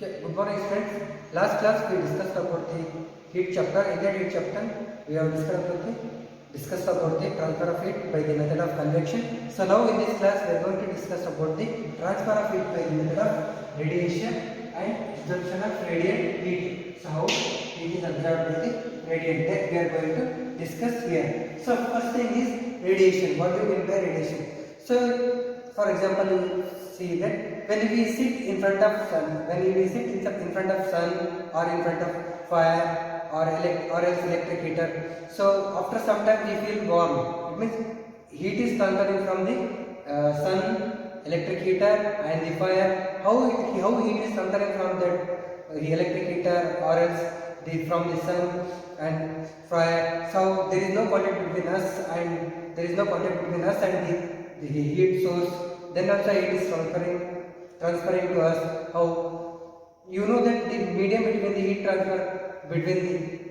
Okay, good morning friends. Last class we discussed about the heat chapter. In that heat chapter we have discussed about the transfer of heat by the method of convection. So now in this class we are going to discuss about the transfer of heat by the method of radiation and absorption of radiant heat. So how heat is absorbed by the radiant, that we are going to discuss here. So first thing is radiation. What do you mean by radiation? So for example, you see that when we sit in front of sun, when we sit in front of sun or in front of fire or else electric heater, so after some time we feel warm. It means heat is transferring from the sun, electric heater and the fire. How heat is transferring from that electric heater or else from the sun and fire. So there is no contact between us and the heat source. Then also it is transferring to us. How you know that the medium between the heat transfer between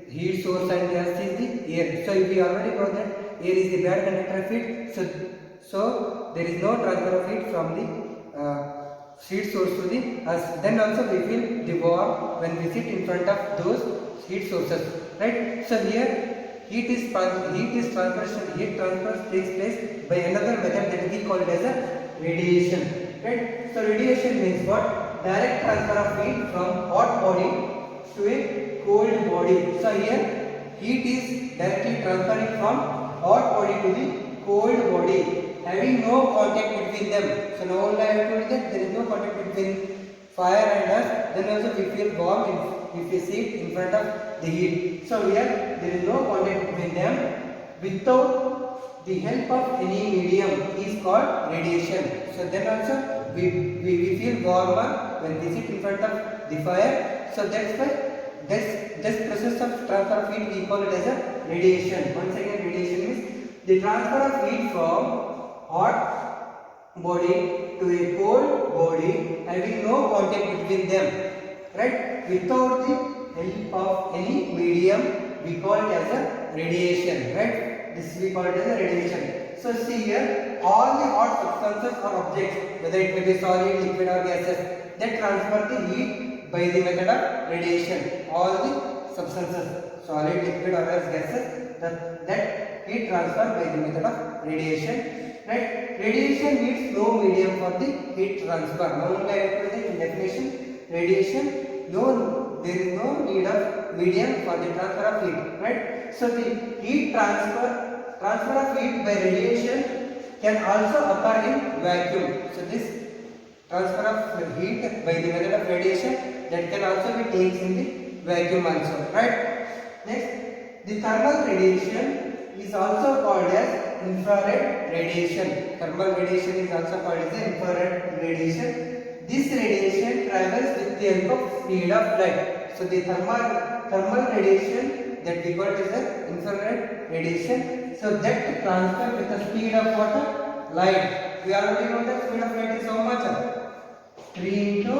the heat source and gas is the air. So we already know that air is the bad conductor of heat. So there is no transfer of heat from the heat source to the us. Then also we feel the warm when we sit in front of those heat sources, right? So here heat transfer takes place by another method that we call it as a radiation, right? So radiation means what? Direct transfer of heat from hot body to a cold body. So here heat is directly transferring from hot body to the cold body, having no contact between them. So now only I have told that there is no contact between fire and us. Then also we feel warm if we sit in front of the heat. So here there is no contact between them without the help of any medium is called radiation. So then also we feel warmer when we sit in front of the fire. So that's why this process of transfer of heat we call it as a radiation. Once again, radiation means the transfer of heat from hot body to a cold body having no contact between them, right? Without the help of any medium we call it as a radiation, right? This we call it as a radiation. So see here, all the hot substances or objects, whether it may be solid, liquid or gases, that transfer the heat by the method of radiation. All the substances, solid, liquid or else gases, that heat transfer by the method of radiation, right? Radiation needs no medium for the heat transfer. Now only I have told the definition. Radiation, there is no need of medium for the transfer of heat, right? So the heat transfer of heat by radiation can also occur in vacuum. So this transfer of heat by the method of radiation that can also be taken in the vacuum also, right? Next, the thermal radiation is also called as infrared radiation. Thermal radiation is also called as infrared radiation. This radiation travels with the help of speed of light. So the thermal radiation that we call as the infrared radiation. So that transfer with the speed of what? Light. We already know that speed of light is how much? 3 into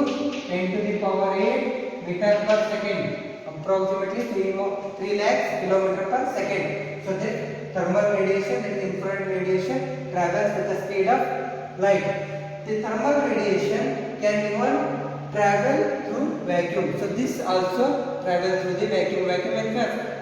10 to the power 8 meter per second. Approximately 3 lakhs kilometer per second. So that thermal radiation, that infrared radiation travels with the speed of light. The thermal radiation can even travel through vacuum. So this also travels through the vacuum. Vacuum means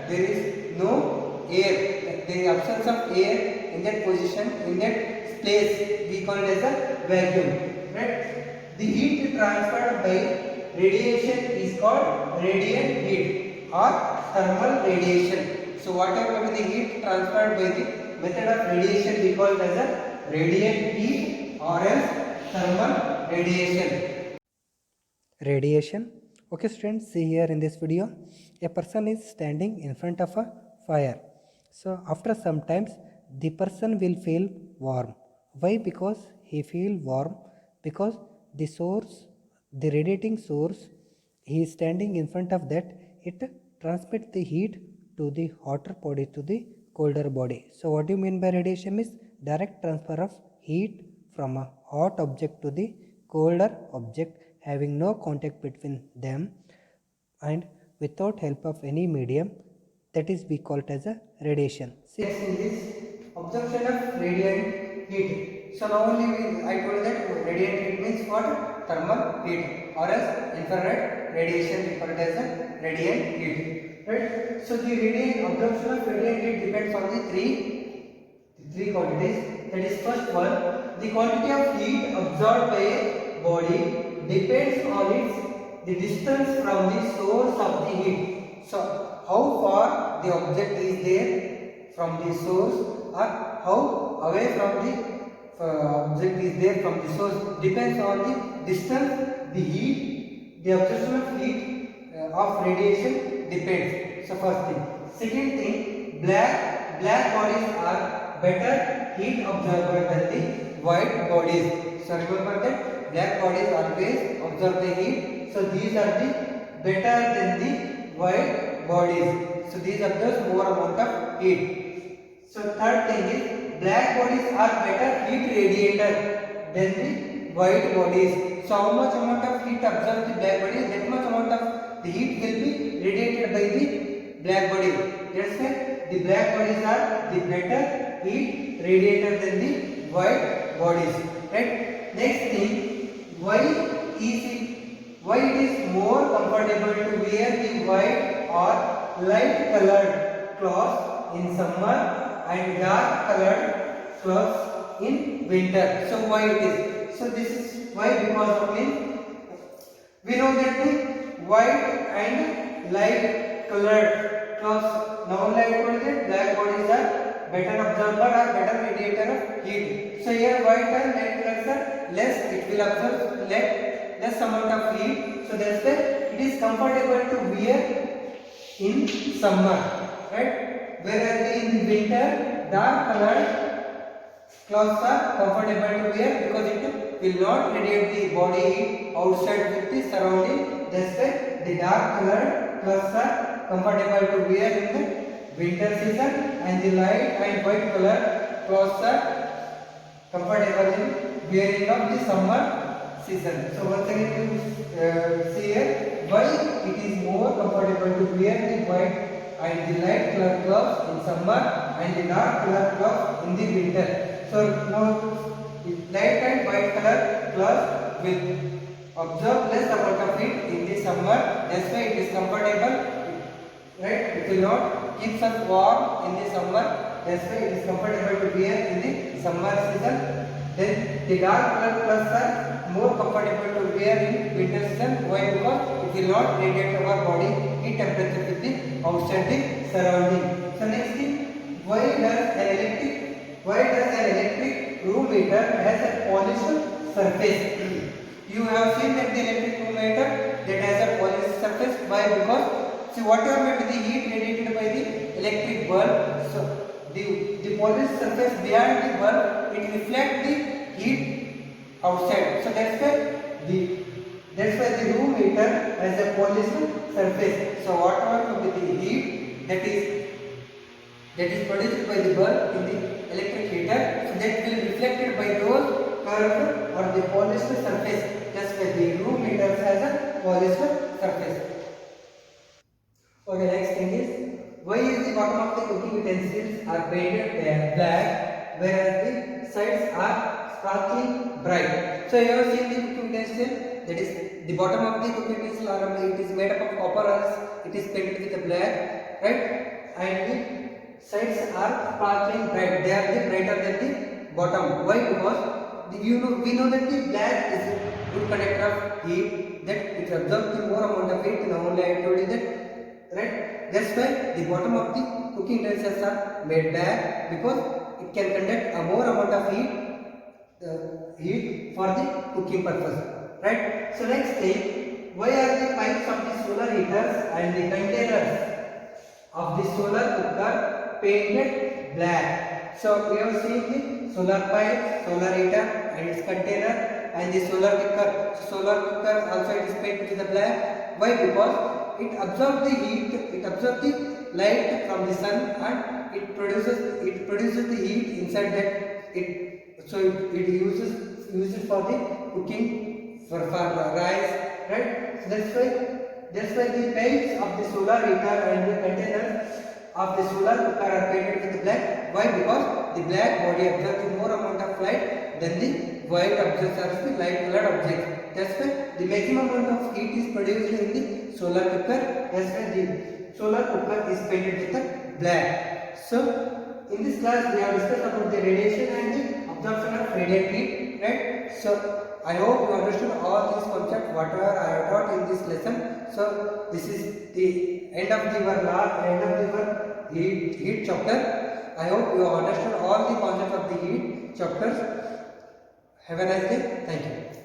there is no air. The absence of air in that position, in that place, we call it as a vacuum. Right? The heat transferred by radiation is called radiant heat or thermal radiation. So whatever the heat transferred by the method of radiation, we call it as a radiant heat or else thermal radiation. Radiation. Okay students, see here in this video, a person is standing in front of a fire. So after some times the person will feel warm. Why? Because he feel warm because the source, the radiating source, he is standing in front of that, it transmits the heat to the hotter body to the colder body. So what do you mean by radiation is direct transfer of heat from a hot object to the colder object having no contact between them and without help of any medium, that is we call it as a radiation. Next in this absorption of radiant heat. So now only I told that radiant heat means what? Thermal heat. or as infrared radiation referred as a radiant heat. Right? So the radiant absorption of radiant heat depends on the three quantities. That is, first one, the quantity of heat absorbed by a body depends on the distance from the source of the heat. So how far the object is there from the source, or how away from the object is there from the source, depends on the distance. The heat, the absorption of heat of radiation depends. So first thing. Second thing, black bodies are better heat absorber than the white bodies. So remember that black bodies always absorb the heat. So these are the better than the white bodies. So these absorb more amount of heat. So third thing is, black bodies are better heat radiator than the white bodies. So how much amount of heat absorbed the black body, that much amount of the heat will be radiated by the black body. That's why the black bodies are the better heat radiator than the white bodies. Right? Next thing, why it is more comfortable to wear the white or light colored clothes in summer and dark colored clothes in winter. So why it is? So this is why, because of we know that the white and light colored clothes, now I told that black bodies are better absorber or better radiator of heat. So here white and light colors are less, it will absorb less amount of heat. So that's why it is comfortable to wear in summer, right? Whereas in the winter, dark colored clothes are comfortable to wear because it will not radiate the body heat outside with the surrounding. That's why the dark colored clothes are comfortable to wear in the winter season, and the light and white colored clothes are comfortable in wearing of the summer season. So once again you see here why it is more comfortable to wear the white and the light colored clothes in summer and the dark colored clothes in the winter. So now light and white colored clothes will absorb less amount of heat in the summer. That's why it is comfortable, right? It will not keep us warm in the summer. That's why it is comfortable to wear in the summer season. Then the dark colored clothes are more comfortable to wear in winter season. Why? Because it will not radiate our body heat temperature with the outside the surrounding. So next thing, why does an electric room heater has a polished surface? You have seen that the electric room heater that has a polished surface. Why? Because see, whatever may be the heat radiated by the electric bulb, so the polished surface behind the bulb, it reflects the heat outside. So that's why the room heater has a polished surface. So whatever may be the heat that is produced by the bulb in the electric heater, so that will be reflected by those curved or the polished surface. That's why the room heater has a polished surface. Okay, next thing is, why is the bottom of the cooking utensils are painted black, whereas the sides are sparkling bright? So you have seen the cooking utensil, that is the bottom of the cooking utensil, or it is made up of copper, or else it is painted with a black, right? And the sides are sparkling bright. They are the brighter than the bottom. Why? Because we know that the black is a good conductor of heat, that it absorbs the more amount of heat. Now only I told you that, right? That's why the bottom of the cooking utensils are made black, because it can conduct a more amount of heat for the cooking purpose, right? So next thing, why are the pipes of the solar heaters and the containers of the solar cooker painted black? So we have seen the solar pipe, solar heater and its container, and the solar cooker. So solar cooker also it is painted with the black. Why? Because it absorbs the heat, it absorbs the light from the sun, and it produces the heat inside that. It uses for the cooking for rice, right? So that's why the pipes of the solar heater and the containers of the solar cooker are painted with the black. Why? Because the black body absorbs more amount of light than the white absorbs the light colored object. That's why the maximum amount of heat is produced in the solar cooker. That's why the solar cooker is painted with the black. So in this class we have discussed about the radiation and the absorption of radiant heat, right? So I hope you understood all these concepts whatever I have taught in this lesson. So this is the end of the heat chapter. I hope you have understood all the concepts of the heat chapters. Have a nice day. Thank you.